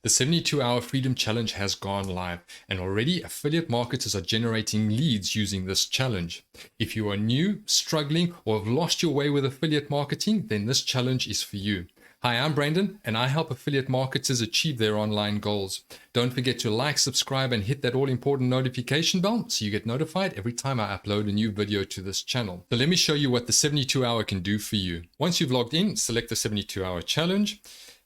The 72-hour Freedom Challenge has gone live, and already affiliate marketers are generating leads using this challenge. If you are new, struggling, or have lost your way with affiliate marketing, then this challenge is for you. Hi, I'm Brandon, and I help affiliate marketers achieve their online goals. Don't forget to like, subscribe, and hit that all-important notification bell so you get notified every time I upload a new video to this channel. So let me show you what the 72-hour can do for you. Once you've logged in, select the 72-hour challenge,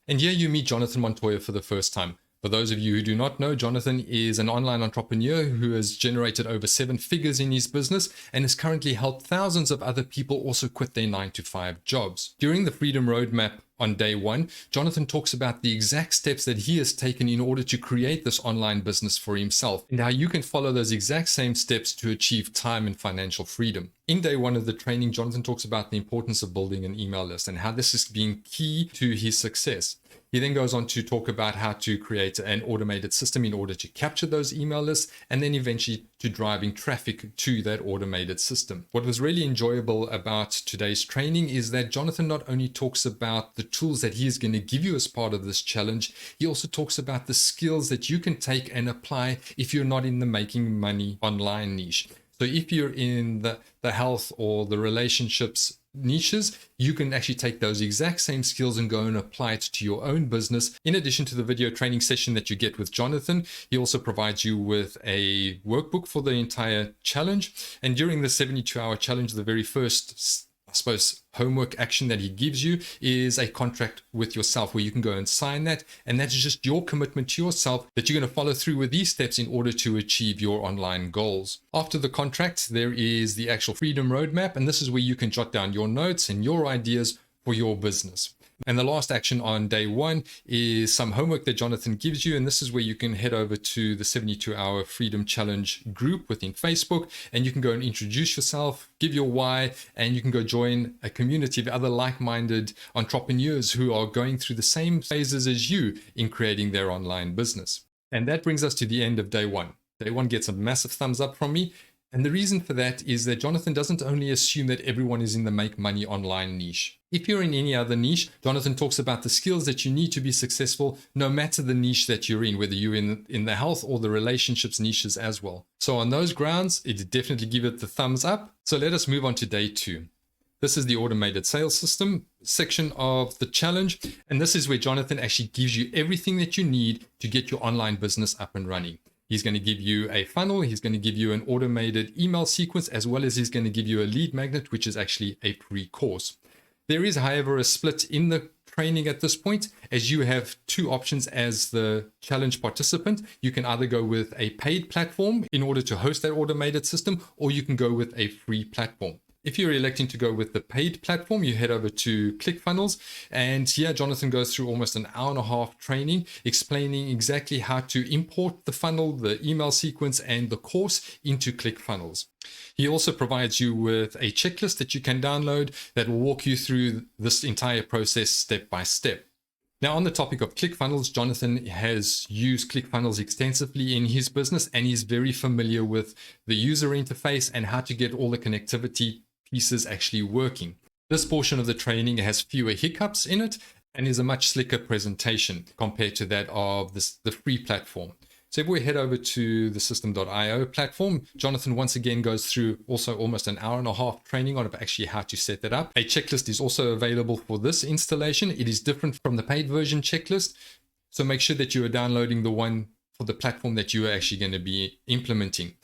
and here you meet Jonathan Montoya for the first time. For those of you who do not know, Jonathan is an online entrepreneur who has generated over 7 figures in his business and has currently helped thousands of other people also quit their 9-to-5 jobs. During the Freedom Roadmap on day 1, Jonathan talks about the exact steps that he has taken in order to create this online business for himself and how you can follow those exact same steps to achieve time and financial freedom. In day 1 of the training, Jonathan talks about the importance of building an email list and how this has been key to his success. He then goes on to talk about how to create an automated system in order to capture those email lists and then eventually to driving traffic to that automated system. What was really enjoyable about today's training is that Jonathan not only talks about the tools that he is going to give you as part of this challenge, he also talks about the skills that you can take and apply if you're not in the making money online niche. So if you're in the health or the relationships niches, you can actually take those exact same skills and go and apply it to your own business. In addition to the video training session that you get with Jonathan, he also provides you with a workbook for the entire challenge. And during the 72-hour challenge, the very first, I suppose, homework action that he gives you is a contract with yourself where you can go and sign that. And that's just your commitment to yourself that you're going to follow through with these steps in order to achieve your online goals. After the contract, there is the actual Freedom Roadmap. And this is where you can jot down your notes and your ideas for your business. And the last action on day 1 is some homework that Jonathan gives you. And this is where you can head over to the 72-hour Freedom Challenge group within Facebook. And you can go and introduce yourself, give your why, and you can go join a community of other like-minded entrepreneurs who are going through the same phases as you in creating their online business. And that brings us to the end of day 1. Day 1 gets a massive thumbs up from me. And the reason for that is that Jonathan doesn't only assume that everyone is in the make money online niche. If you're in any other niche, Jonathan talks about the skills that you need to be successful, no matter the niche that you're in, whether you're in the health or the relationships niches as well. So on those grounds, it definitely give it the thumbs up. So let us move on to day 2. This is the automated sales system section of the challenge. And this is where Jonathan actually gives you everything that you need to get your online business up and running. He's going to give you a funnel. He's going to give you an automated email sequence, as well as he's going to give you a lead magnet, which is actually a free course. There is, however, a split in the training at this point, as you have 2 options as the challenge participant. You can either go with a paid platform in order to host that automated system, or you can go with a free platform. If you're electing to go with the paid platform, you head over to ClickFunnels, and here Jonathan goes through almost an hour-and-a-half training explaining exactly how to import the funnel, the email sequence, and the course into ClickFunnels. He also provides you with a checklist that you can download that will walk you through this entire process step by step. Now, on the topic of ClickFunnels, Jonathan has used ClickFunnels extensively in his business, and he's very familiar with the user interface and how to get all the connectivity pieces actually working. This portion of the training has fewer hiccups in it and is a much slicker presentation compared to that of the free platform. So if we head over to the System.io platform, Jonathan once again goes through also almost an hour-and-a-half training on actually how to set that up. A checklist is also available for this installation. It is different from the paid version checklist. So make sure that you are downloading the one for the platform that you are actually going to be implementing.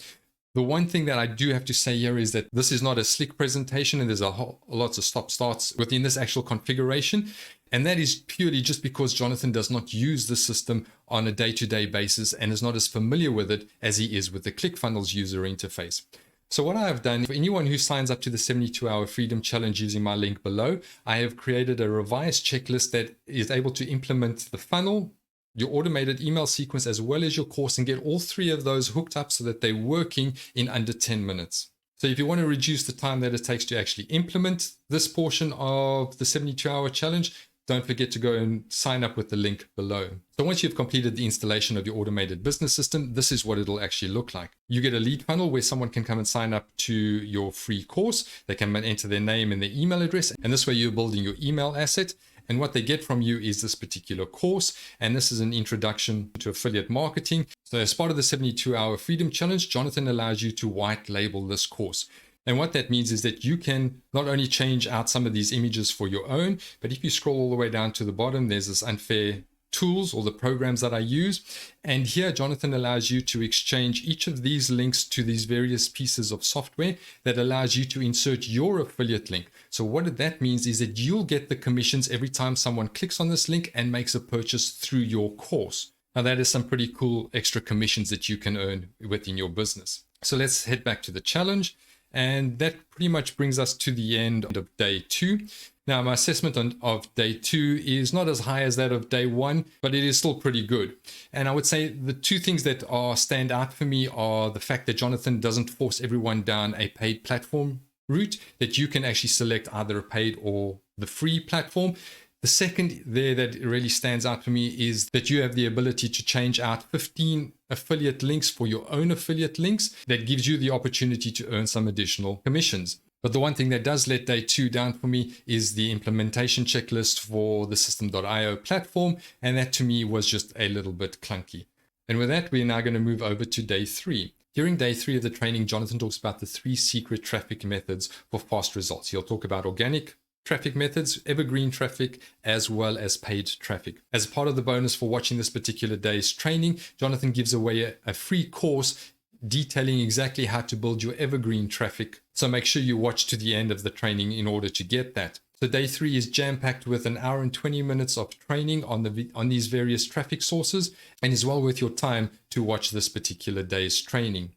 The one thing that I do have to say here is that this is not a slick presentation, and there's lots of stop-starts within this actual configuration. And that is purely just because Jonathan does not use the system on a day-to-day basis and is not as familiar with it as he is with the ClickFunnels user interface. So what I have done, for anyone who signs up to the 72-hour Freedom Challenge using my link below, I have created a revised checklist that is able to implement the funnel, your automated email sequence, as well as your course, and get all 3 of those hooked up so that they're working in under 10 minutes. So if you want to reduce the time that it takes to actually implement this portion of the 72-hour challenge, don't forget to go and sign up with the link below. So once you've completed the installation of your automated business system, this is what it'll actually look like. You get a lead funnel where someone can come and sign up to your free course. They can enter their name and their email address, and this way you're building your email asset. And what they get from you is this particular course. And this is an introduction to affiliate marketing. So as part of the 72-hour Freedom Challenge, Jonathan allows you to white label this course. And what that means is that you can not only change out some of these images for your own, but if you scroll all the way down to the bottom, there's this unfair tools or the programs that I use. And here Jonathan allows you to exchange each of these links to these various pieces of software that allows you to insert your affiliate link. So what that means is that you'll get the commissions every time someone clicks on this link and makes a purchase through your course. Now that is some pretty cool extra commissions that you can earn within your business. So let's head back to the challenge. And that pretty much brings us to the end of day 2. Now, my assessment of day 2 is not as high as that of day 1, but it is still pretty good. And I would say the two things that stand out for me are the fact that Jonathan doesn't force everyone down a paid platform route, that you can actually select either a paid or the free platform. The second there that really stands out for me is that you have the ability to change out 15 affiliate links for your own affiliate links. That gives you the opportunity to earn some additional commissions. But the one thing that does let day 2 down for me is the implementation checklist for the System.io platform. And that to me was just a little bit clunky. And with that, we're now going to move over to day 3. During day 3 of the training, Jonathan talks about the 3 secret traffic methods for fast results. He'll talk about organic traffic methods, evergreen traffic, as well as paid traffic. As part of the bonus for watching this particular day's training, Jonathan gives away a free course detailing exactly how to build your evergreen traffic. So make sure you watch to the end of the training in order to get that. So day 3 is jam-packed with an hour and 20 minutes of training on these various traffic sources, and is well worth your time to watch this particular day's training.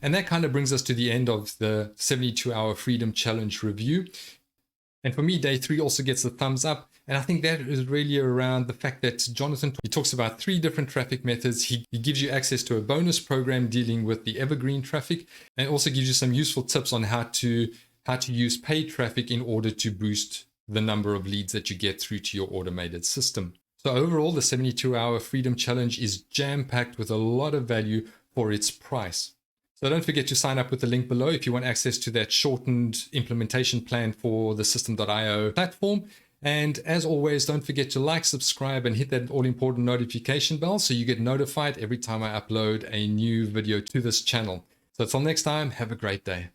And that kind of brings us to the end of the 72-hour Freedom Challenge review. And for me, day 3 also gets a thumbs up. And I think that is really around the fact that Jonathan, he talks about 3 different traffic methods. He gives you access to a bonus program dealing with the evergreen traffic, and also gives you some useful tips on how to use paid traffic in order to boost the number of leads that you get through to your automated system. So overall, the 72-hour Freedom Challenge is jam-packed with a lot of value for its price. So don't forget to sign up with the link below if you want access to that shortened implementation plan for the System.io platform. And as always, don't forget to like, subscribe, and hit that all-important notification bell so you get notified every time I upload a new video to this channel. So until next time, have a great day.